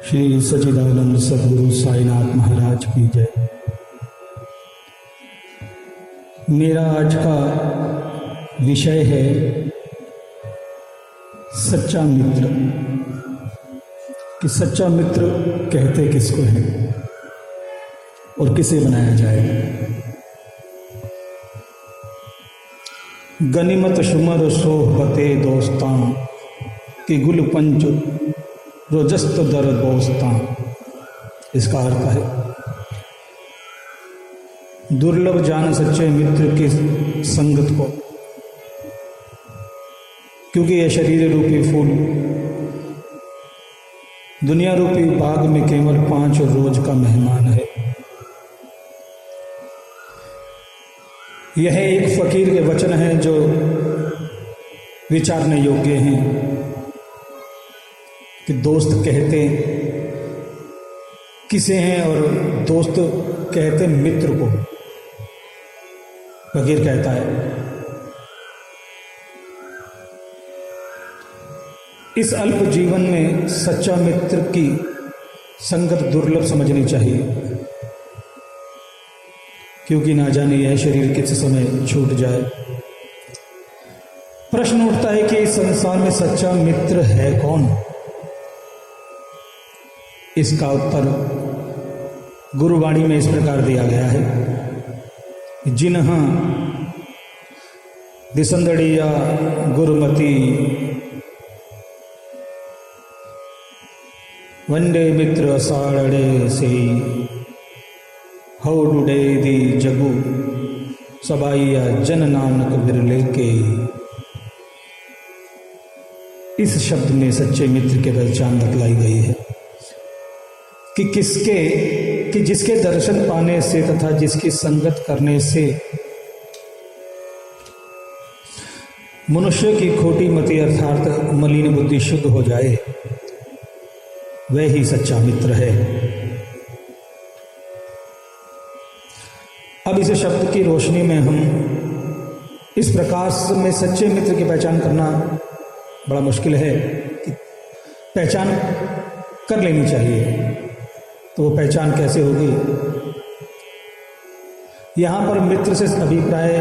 श्री सच्चिदानंद सद्गुरु साईनाथ महाराज की जय। मेरा आज का विषय है सच्चा मित्र। कि सच्चा मित्र कहते किसको है और किसे बनाया जाए। गनीमत शुमर सोहबते दोस्तां कि गुल पंच रोजस्त दर दोस्तां। इसका अर्थ है दुर्लभ जान सच्चे मित्र की संगत को, क्योंकि यह शरीर रूपी फूल दुनिया रूपी बाग में केवल 5 रोज का मेहमान है। यह एक फकीर के वचन हैं जो विचारने योग्य हैं कि दोस्त कहते किसे हैं और दोस्त कहते मित्र को। फकीर कहता है इस अल्प जीवन में सच्चा मित्र की संगत दुर्लभ समझनी चाहिए, क्योंकि ना जाने यह शरीर किस समय छूट जाए। प्रश्न उठता है कि इस संसार में सच्चा मित्र है कौन। इसका उत्तर गुरुवाणी में इस प्रकार दिया गया है। जिन्हा दिसंदड़िया गुरुमती वंडे मित्र साड़े से हौडुडे दी जगु सबाइया जन नानक बिरले के। इस शब्द में सच्चे मित्र के पहचान बतलाई गई है कि जिसके दर्शन पाने से तथा जिसकी संगत करने से मनुष्य की खोटी मति अर्थात मलिन बुद्धि शुद्ध हो जाए, वह ही सच्चा मित्र है। अब इस शब्द की रोशनी में हम इस प्रकाश में सच्चे मित्र की पहचान करना बड़ा मुश्किल है। कि पहचान कर लेनी चाहिए, तो वो पहचान कैसे होगी। यहां पर मित्र से अभिप्राय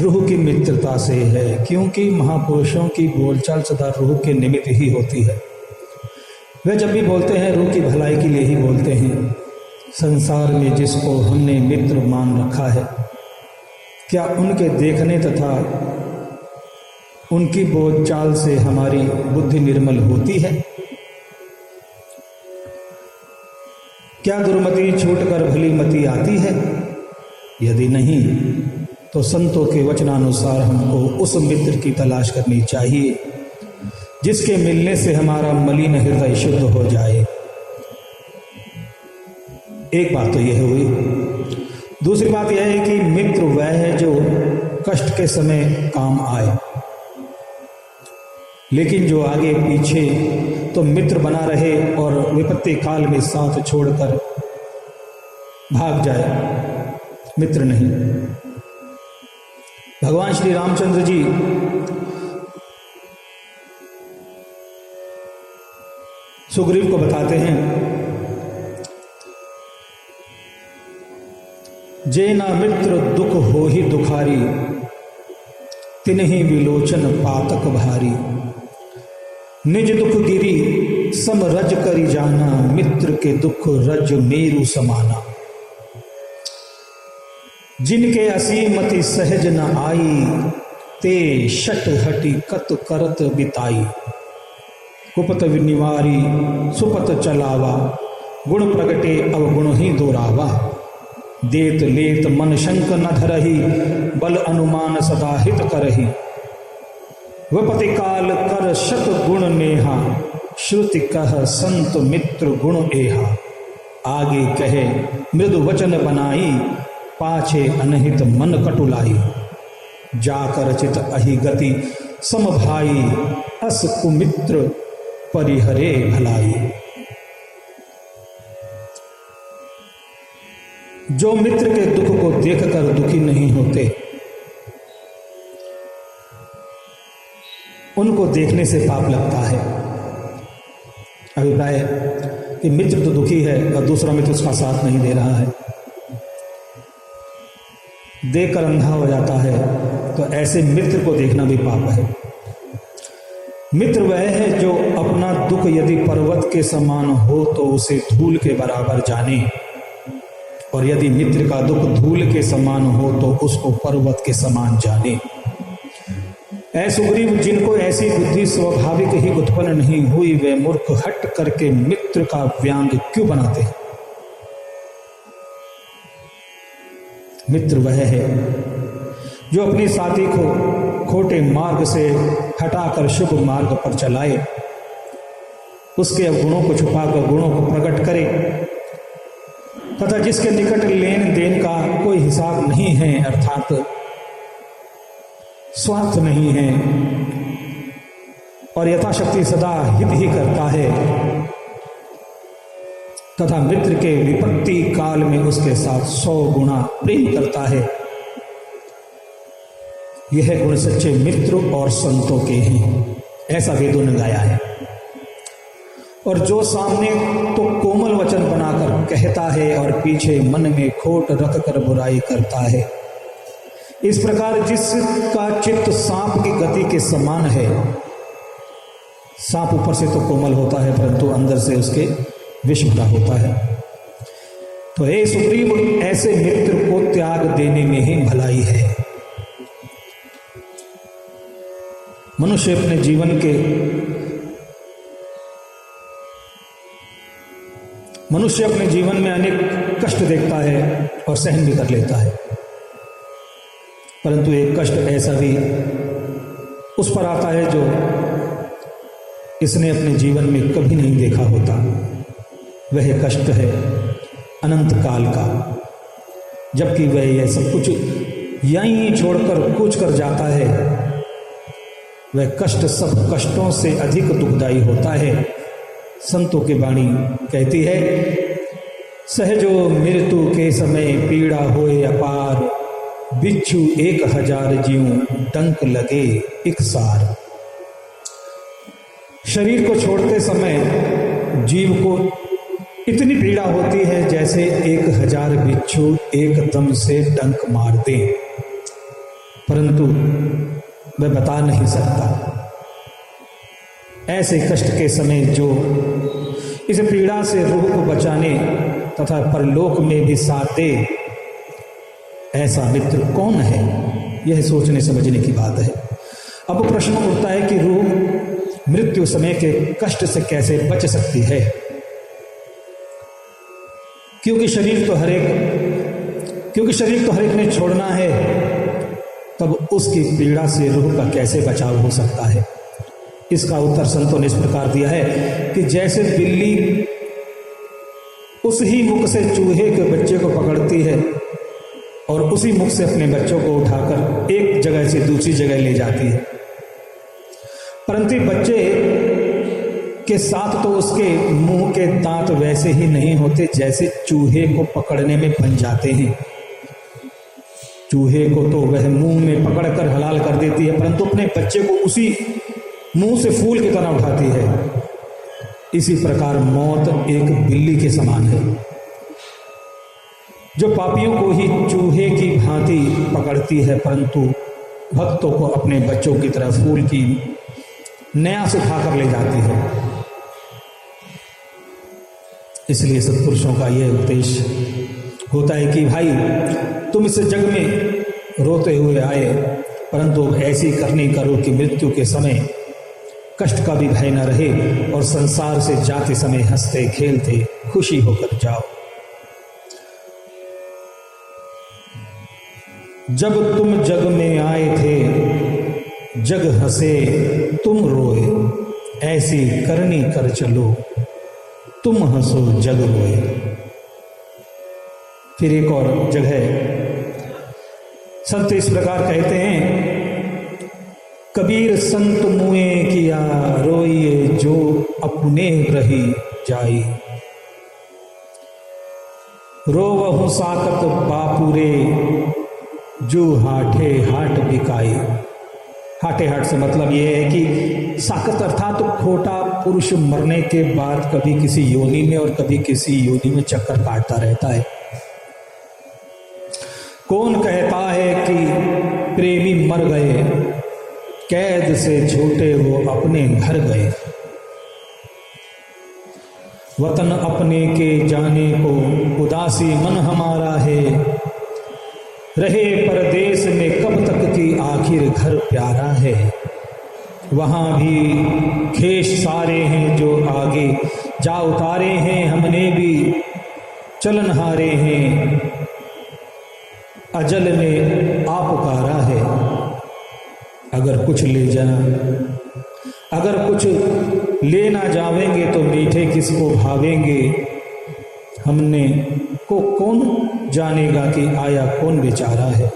रूह की मित्रता से है, क्योंकि महापुरुषों की बोलचाल सदा रूह के निमित्त ही होती है। वे जब भी बोलते हैं रूह की भलाई के लिए ही बोलते हैं। संसार में जिसको हमने मित्र मान रखा है, क्या उनके देखने तथा उनकी बोलचाल से हमारी बुद्धि निर्मल होती है? क्या दुर्मति छूटकर भली मति आती है? यदि नहीं, तो संतों के वचनानुसार हमको उस मित्र की तलाश करनी चाहिए जिसके मिलने से हमारा मलिन हृदय शुद्ध हो जाए। एक बात तो यह हुई। दूसरी बात यह है कि मित्र वह है जो कष्ट के समय काम आए, लेकिन जो आगे पीछे तो मित्र बना रहे और विपत्ति काल में साथ छोड़कर भाग जाए, मित्र नहीं। भगवान श्री रामचंद्र जी सुग्रीव को बताते हैं, जे ना मित्र दुख हो ही दुखारी, तिन्हि विलोचन पातक भारी। निज दुख गिरी सम रज करी जाना, मित्र के दुख रज मेरु समाना। जिनके असीमति सहज न आई, ते शट हटी कत करत बिताई। कुपत निवारी सुपत चलावा, गुण प्रगटे अवगुण ही दोरावा। देत लेत मन शंक न धरही, बल अनुमान सदा हित करही। विपति काल कर शत गुण नेहा, श्रुति कह संत मित्र गुण एहा। आगे कहे मृदु वचन बनाई, पाछे अनहित मन कटुलाई। जाकर चित अहि गति सम भाई, अस कुमित्र परिहरे भलाई। जो मित्र के दुख को देखकर दुखी नहीं होते, उनको देखने से पाप लगता है। अभिप्राय कि मित्र तो दुखी है और दूसरा मित्र उसका साथ नहीं दे रहा है, देखकर अंधा हो जाता है, तो ऐसे मित्र को देखना भी पाप है। मित्र वह है जो अपना दुख यदि पर्वत के समान हो तो उसे धूल के बराबर जाने, और यदि मित्र का दुख धूल के समान हो तो उसको पर्वत के समान जाने। ऐ सुग्रीव, जिनको ऐसी बुद्धि स्वाभाविक ही उत्पन्न नहीं हुई, वे मूर्ख हट करके मित्र का व्यंग क्यों बनाते हैं। मित्र वह है जो अपनी साथी को खोटे मार्ग से हटाकर शुभ मार्ग पर चलाए, उसके अवगुणों को छुपाकर गुणों को प्रकट करे, तथा जिसके निकट लेन देन का कोई हिसाब नहीं है, अर्थात स्वार्थ नहीं है, और यथाशक्ति सदा हित ही करता है, तथा मित्र के विपत्ति काल में उसके साथ 100 गुना प्रेम करता है। यह गुण सच्चे मित्र और संतों के हैं, ऐसा वेदों ने गाया है। और जो सामने तो कोमल वचन बनाकर कहता है और पीछे मन में खोट रख कर बुराई करता है, इस प्रकार जिसका चित्त सांप की गति के समान है, सांप ऊपर से तो कोमल होता है परंतु अंदर से उसके विष भरा होता है। तो हे सुग्रीव, ऐसे मित्र को त्याग देने में ही भलाई है। मनुष्य अपने जीवन में अनेक कष्ट देखता है और सहन भी कर लेता है, परंतु एक कष्ट ऐसा भी उस पर आता है जो इसने अपने जीवन में कभी नहीं देखा होता। वह कष्ट है अनंत काल का, जबकि वह यह सब कुछ यहीं छोड़कर कूच कर जाता है। वह कष्ट सब कष्टों से अधिक दुखदायी होता है। संतों की वाणी कहती है, सहजो मृत्यु के समय पीड़ा होए अपार, बिच्छू 1000 जीव डंक लगे एक सार। शरीर को छोड़ते समय जीव को इतनी पीड़ा होती है जैसे 1000 बिच्छू एकदम से डंक मार दे, परंतु वह बता नहीं सकता। ऐसे कष्ट के समय जो इस पीड़ा से रूह को बचाने तथा परलोक में भी साथ दे, ऐसा मित्र कौन है, यह सोचने समझने की बात है। अब प्रश्न उठता है कि रूह मृत्यु समय के कष्ट से कैसे बच सकती है, क्योंकि शरीर तो हर एक ने छोड़ना है, तब उसकी पीड़ा से रूह का कैसे बचाव हो सकता है। इसका उत्तर संतों ने इस प्रकार दिया है कि जैसे बिल्ली उस ही मुख से चूहे के बच्चे को पकड़ती है और उसी मुख से अपने बच्चों को उठाकर एक जगह से दूसरी जगह ले जाती है, परंतु बच्चे के साथ तो उसके मुंह के दांत वैसे ही नहीं होते जैसे चूहे को पकड़ने में बन जाते हैं। चूहे को तो वह मुंह में पकड़कर हलाल कर देती है, परंतु अपने बच्चे को उसी मुंह से फूल की तरह उठाती है। इसी प्रकार मौत एक बिल्ली के समान है, जो पापियों को ही चूहे की भांति पकड़ती है, परंतु भक्तों को अपने बच्चों की तरह फूल की नया से उठाकर ले जाती है। इसलिए सत्पुरुषों का यह उपदेश होता है कि भाई, तुम इस जग में रोते हुए आए, परंतु ऐसी करनी करो कि मृत्यु के समय कष्ट का भी भय न रहे और संसार से जाते समय हंसते खेलते खुशी होकर जाओ। जब तुम जग में आए थे, जग हंसे तुम रोए, ऐसी करनी कर चलो, तुम हंसो जग रोए। फिर एक और जगह संत इस प्रकार कहते हैं, कबीर संत मुए किया रोइए जो अपने रही जाई, रोवहु साकत बापुरे जो हाठे हाट बिकाई। हाटे हाट से मतलब ये है कि साकत अर्थात तो खोटा पुरुष मरने के बाद कभी किसी योनि में और कभी किसी योनि में चक्कर काटता रहता है। कौन कहता है कि प्रेमी मर गए, कैद से छूटे वो अपने घर गए। वतन अपने के जाने को उदासी मन हमारा है, रहे परदेश में कब तक की आखिर घर प्यारा है। वहाँ भी खेश सारे हैं जो आगे जा उतारे हैं, हमने भी चलन हारे हैं, अजल ने आ पुकारा है। अगर कुछ ले जा, अगर कुछ ले ना जावेंगे तो मीठे किसको भावेंगे। हमने को कौन जानेगा कि आया कौन बेचारा है।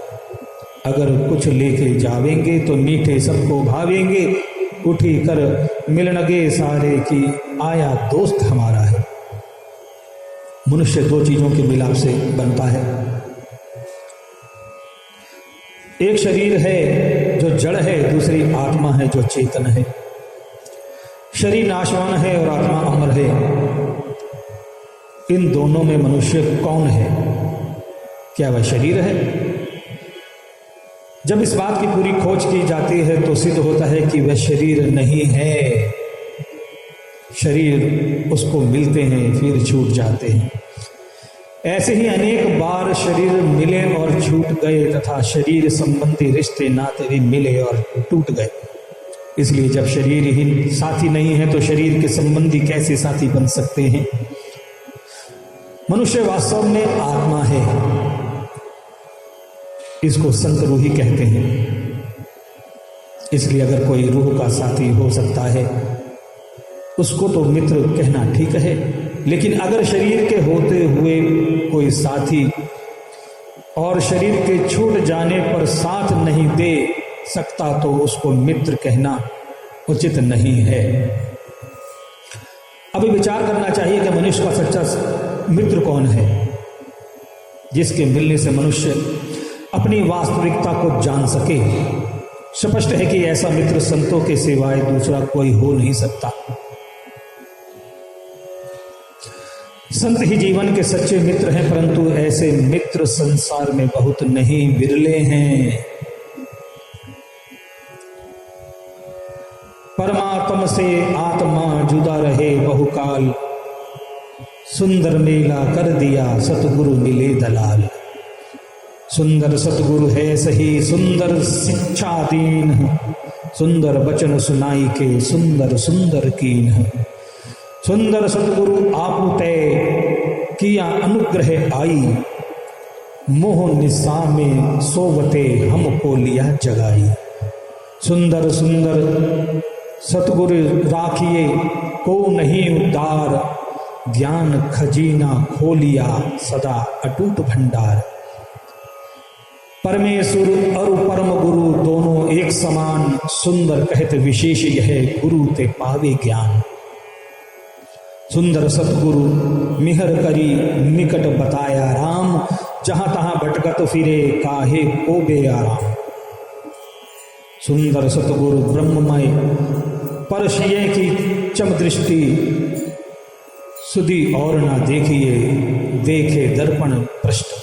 अगर कुछ लेके जावेंगे तो मीठे सबको भावेंगे। उठी कर मिलनगे सारे की आया दोस्त हमारा है। मनुष्य दो चीजों के मिलाप से बनता है। एक शरीर है जो जड़ है, दूसरी आत्मा है जो चेतन है। शरीर नाशवान है और आत्मा अमर है। इन दोनों में मनुष्य कौन है? क्या वह शरीर है? जब इस बात की पूरी खोज की जाती है तो सिद्ध होता है कि वह शरीर नहीं है। शरीर उसको मिलते हैं फिर छूट जाते हैं। ऐसे ही अनेक बार शरीर मिले और छूट गए तथा शरीर संबंधी रिश्ते नाते भी मिले और टूट गए। इसलिए जब शरीर ही साथी नहीं है तो शरीर के संबंधी कैसे साथी बन सकते हैं? मनुष्य वास्तव में आत्मा है। इसको संत रूही कहते हैं। इसलिए अगर कोई रूह का साथी हो सकता है उसको तो मित्र कहना ठीक है, लेकिन अगर शरीर के होते हुए कोई साथी और शरीर के छूट जाने पर साथ नहीं दे सकता तो उसको मित्र कहना उचित नहीं है। अभी विचार करना चाहिए कि मनुष्य का सच्चा मित्र कौन है, जिसके मिलने से मनुष्य अपनी वास्तविकता को जान सके। स्पष्ट है कि ऐसा मित्र संतों के सिवाय दूसरा कोई हो नहीं सकता। संत ही जीवन के सच्चे मित्र हैं, परंतु ऐसे मित्र संसार में बहुत नहीं, विरले हैं। परमात्मा से आत्मा जुदा रहे बहुकाल, सुंदर मेला कर दिया सतगुरु मिले दलाल। सुंदर सतगुरु है सही सुंदर शिक्षा दीन, सुंदर वचन सुनाई के सुंदर सुंदर कीन। सुंदर सतगुरु आपु तय किया अनुग्रह आई, मोह निशा में सोवते हमको लिया जगाई। सुंदर सुंदर सतगुरु राखिए को नहीं उद्धार, ज्ञान खजीना खोलिया सदा अटूट भंडार। परमेश्वर और परम गुरु दोनों एक समान, सुंदर कहते विशेष यह गुरु ते पावे ज्ञान। सुंदर सतगुरु मिहर करी निकट बताया राम, जहां तहां भटकत फिरे काहे को बे आराम। सुंदर सतगुरु ब्रह्ममय परशिये की चम दृष्टि, सुधी और ना देखिए देखे दर्पण पृष्ठ।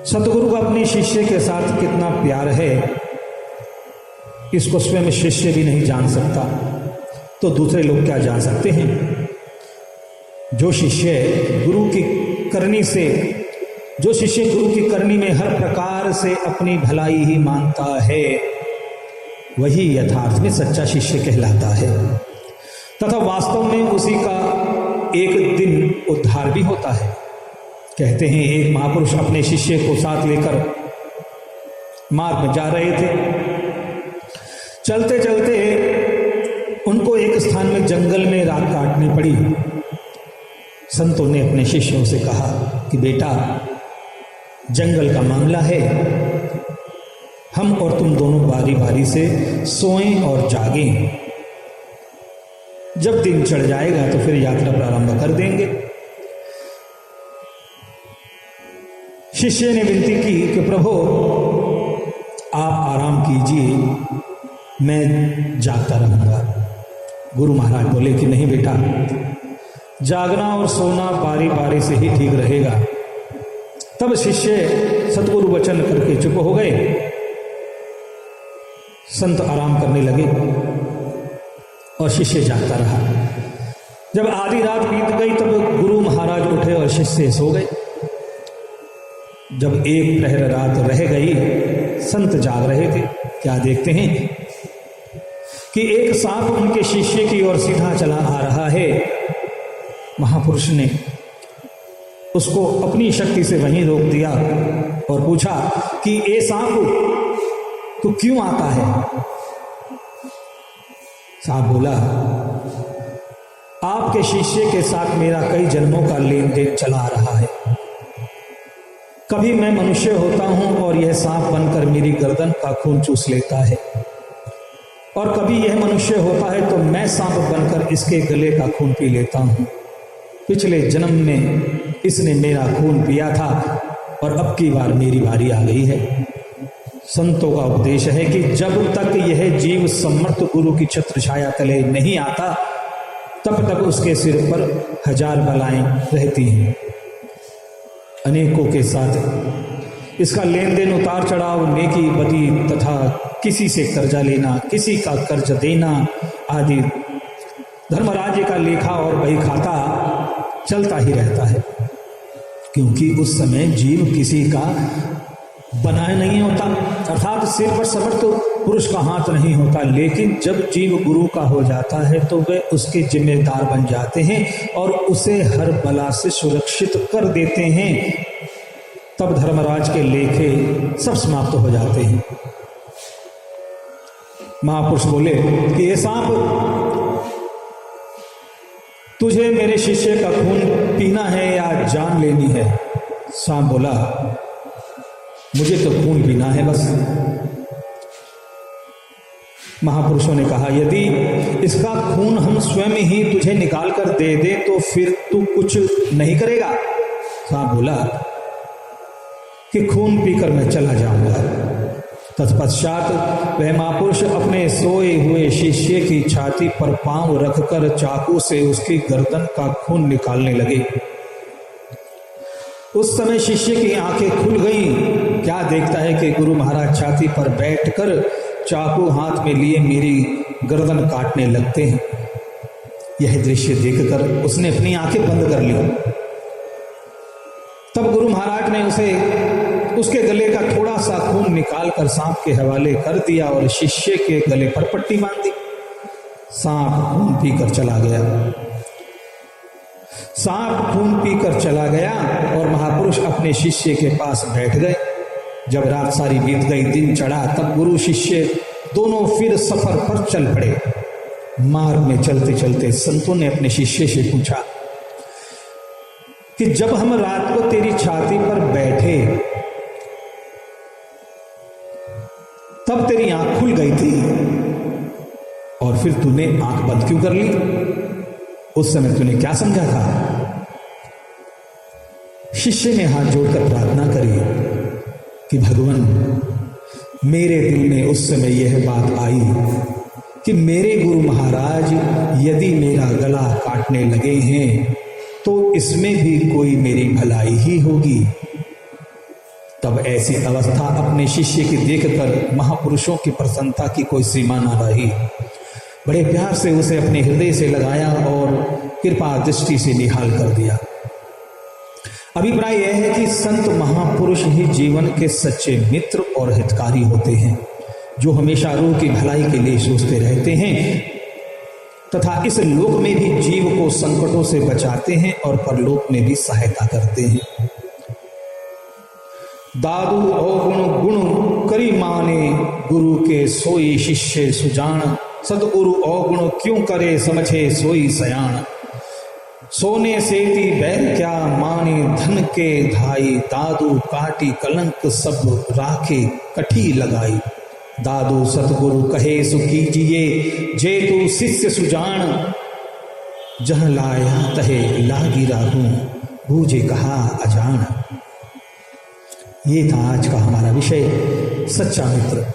सतगुरु का अपने शिष्य के साथ कितना प्यार है इसको स्वयं शिष्य भी नहीं जान सकता, तो दूसरे लोग क्या जान सकते हैं। जो शिष्य गुरु की करनी से, जो शिष्य गुरु की करनी में हर प्रकार से अपनी भलाई ही मानता है, वही यथार्थ में सच्चा शिष्य कहलाता है तथा वास्तव में उसी का एक दिन उद्धार भी होता है। कहते हैं एक महापुरुष अपने शिष्य को साथ लेकर मार्ग में जा रहे थे। चलते चलते उनको एक स्थान में जंगल में रात काटनी पड़ी। संतों ने अपने शिष्यों से कहा कि बेटा, जंगल का मामला है, हम और तुम दोनों बारी बारी से सोएं और जागें। जब दिन चढ़ जाएगा तो फिर यात्रा प्रारंभ कर देंगे। शिष्य ने विनती की कि प्रभु आप आराम मैं जागता रहूँगा। गुरु महाराज बोले कि नहीं बेटा, जागना और सोना बारी बारी से ही ठीक रहेगा। तब शिष्य सतगुरु वचन करके चुप हो गए। संत आराम करने लगे और शिष्य जागता रहा। जब आधी रात बीत गई तब गुरु महाराज उठे और शिष्य सो गए। जब एक प्रहर रात रह गई, संत जाग रहे थे। क्या देखते हैं कि एक सांप उनके शिष्य की ओर सीधा चला आ रहा है। महापुरुष ने उसको अपनी शक्ति से वहीं रोक दिया और पूछा कि ए सांप, तू क्यों आता है? सांप बोला, आपके शिष्य के साथ मेरा कई जन्मों का लेन देन चला आ रहा है। कभी मैं मनुष्य होता हूं और यह सांप बनकर मेरी गर्दन का खून चूस लेता है, और कभी यह मनुष्य होता है तो मैं सांप बनकर इसके गले का खून पी लेता हूं। पिछले जन्म में इसने मेरा खून पिया था और अब की बार मेरी बारी आ गई है। संतों का उपदेश है कि जब तक यह जीव समर्थ गुरु की छत्र छाया तले नहीं आता, तब तक उसके सिर पर 1000 बलाएं रहती हैं। अनेकों के साथ इसका लेन देन, उतार चढ़ाव, नेकी बदी तथा किसी से कर्जा लेना, किसी का कर्ज देना आदि धर्मराज्य का लेखा और बही खाता चलता ही रहता है, क्योंकि उस समय जीव किसी का बनाए नहीं होता, अर्थात सिर पर समर्थ पुरुष का हाथ नहीं होता। लेकिन जब जीव गुरु का हो जाता है तो वे उसके जिम्मेदार बन जाते हैं और उसे हर बला से सुरक्षित कर देते हैं। तब धर्मराज के लेखे सब समाप्त हो जाते हैं। महापुरुष बोले कि ये सांप, तुझे मेरे शिष्य का खून पीना है या जान लेनी है? सांप बोला, मुझे तो खून पीना है बस। महापुरुषों ने कहा, यदि इसका खून हम स्वयं ही तुझे निकाल कर दे दे तो फिर तू कुछ नहीं करेगा? सांप बोला कि खून पीकर मैं चला जाऊंगा। तत्पश्चात वह महापुरुष अपने सोए हुए शिष्य की छाती पर पांव रखकर चाकू से उसकी गर्दन का खून निकालने लगे। उस समय शिष्य की आंखें खुल गईं। क्या देखता है कि गुरु महाराज छाती पर बैठकर चाकू हाथ में लिए मेरी गर्दन काटने लगते हैं। यह दृश्य देखकर उसने अपनी आंखें बंद कर ली। तब गुरु महाराज ने उसके गले का थोड़ा सा खून निकालकर सांप के हवाले कर दिया और शिष्य के गले पर पट्टी बांध दी। सांप खून पीकर चला गया। सांप खून पीकर चला गया और महापुरुष अपने शिष्य के पास बैठ गए। जब रात सारी बीत गई, दिन चढ़ा, तब गुरु शिष्य दोनों फिर सफर पर चल पड़े। मार्ग में चलते चलते संतों ने अपने शिष्य से पूछा कि जब हम रात को तेरी छाती पर बैठे तब तेरी आंख खुल गई थी और फिर तूने आंख बंद क्यों कर ली? उस समय तूने क्या समझा था? शिष्य ने हाथ जोड़कर प्रार्थना करी कि भगवान, मेरे दिल में उस समय यह बात आई कि मेरे गुरु महाराज यदि मेरा गला काटने लगे हैं तो इसमें भी कोई मेरी भलाई ही होगी। तब ऐसी अवस्था अपने शिष्य की देखकर महापुरुषों की प्रसन्नता की कोई सीमा न रही। बड़े प्यार से उसे अपने हृदय से लगाया और कृपा दृष्टि से निहाल कर दिया। अभिप्राय यह है कि संत महापुरुष ही जीवन के सच्चे मित्र और हितकारी होते हैं, जो हमेशा रूह की भलाई के लिए सोचते रहते हैं तथा इस लोक में भी जीव को संकटों से बचाते हैं और परलोक में भी सहायता करते हैं। दादू अवगुण गुण करी माने, गुरु के सोई शिष्य सुजान, सदगुरु अवगुण क्यों करे समझे सोई सयान। सोने सेती बैर क्या माने धन के धाई, दादू काटी कलंक सब राखे कठी लगाई। दादू सतगुरु कहे सु कीजिए, जेतु शिष्य सुजान, जह लाया तहे लागी राहू, बूझे कहा अजान। ये था आज का हमारा विषय, सच्चा मित्र।